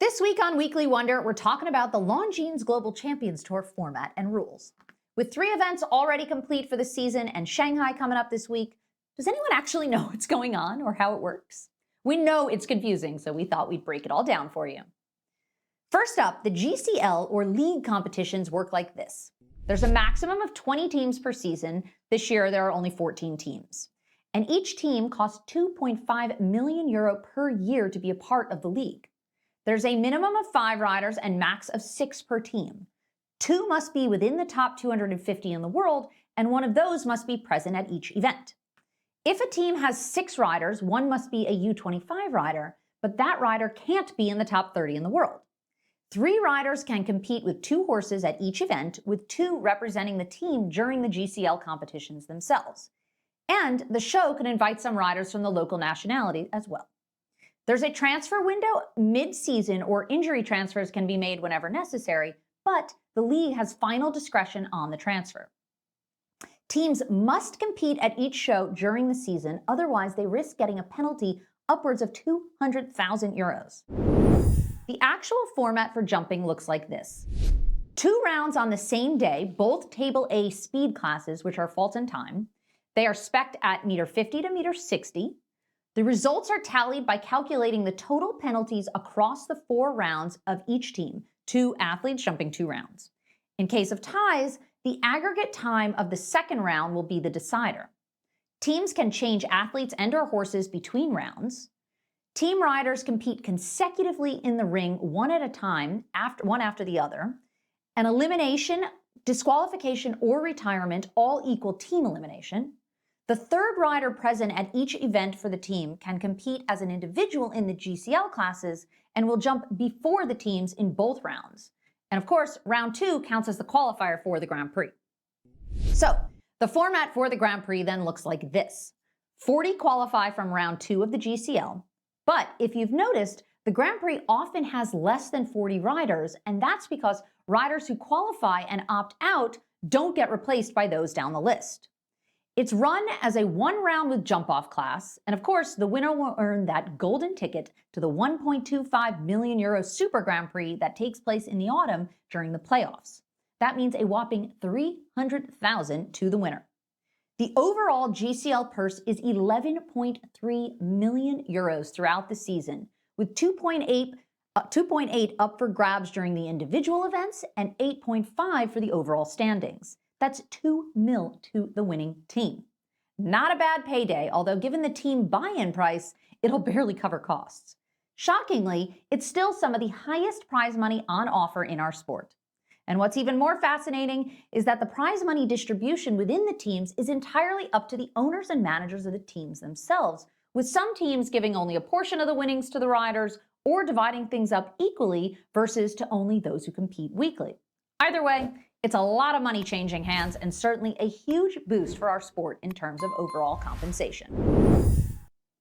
This week on Weekly Wonder, we're talking about the Longines Global Champions Tour format and rules. With 3 events already complete for the season and Shanghai coming up this week, does anyone actually know what's going on or how it works? We know it's confusing, so we thought we'd break it all down for you. First up, the GCL or league competitions work like this. There's a maximum of 20 teams per season. This year, there are only 14 teams. And each team costs €2.5 million per year to be a part of the league. There's a minimum of 5 riders and max of 6 per team. 2 must be within the top 250 in the world, and 1 of those must be present at each event. If a team has 6 riders, 1 must be a U25 rider, but that rider can't be in the top 30 in the world. 3 riders can compete with 2 horses at each event, with 2 representing the team during the GCL competitions themselves. And the show can invite some riders from the local nationality as well. There's a transfer window mid-season, or injury transfers can be made whenever necessary, but the league has final discretion on the transfer. Teams must compete at each show during the season, otherwise they risk getting a penalty upwards of €200,000. The actual format for jumping looks like this. 2 rounds on the same day, both Table A speed classes, which are fault and time. They are spec'd at meter 50 to meter 60. The results are tallied by calculating the total penalties across the 4 rounds of each team, 2 athletes jumping 2 rounds. In case of ties, the aggregate time of the second round will be the decider. Teams can change athletes and/or horses between rounds. Team riders compete consecutively in the ring, one at a time, one after the other. An elimination, disqualification, or retirement all equal team elimination. The 3rd rider present at each event for the team can compete as an individual in the GCL classes and will jump before the teams in both rounds. And of course, round 2 counts as the qualifier for the Grand Prix. So, the format for the Grand Prix then looks like this. 40 qualify from round 2 of the GCL, but if you've noticed, the Grand Prix often has less than 40 riders, and that's because riders who qualify and opt out don't get replaced by those down the list. It's run as a 1-round with jump-off class, and of course, the winner will earn that golden ticket to the €1.25 million Super Grand Prix that takes place in the autumn during the playoffs. That means a whopping €300,000 to the winner. The overall GCL purse is €11.3 million throughout the season, with 2.8 up for grabs during the individual events and 8.5 for the overall standings. That's $2 million to the winning team. Not a bad payday, although given the team buy-in price, it'll barely cover costs. Shockingly, it's still some of the highest prize money on offer in our sport. And what's even more fascinating is that the prize money distribution within the teams is entirely up to the owners and managers of the teams themselves, with some teams giving only a portion of the winnings to the riders or dividing things up equally versus to only those who compete weekly. Either way, it's a lot of money changing hands and certainly a huge boost for our sport in terms of overall compensation.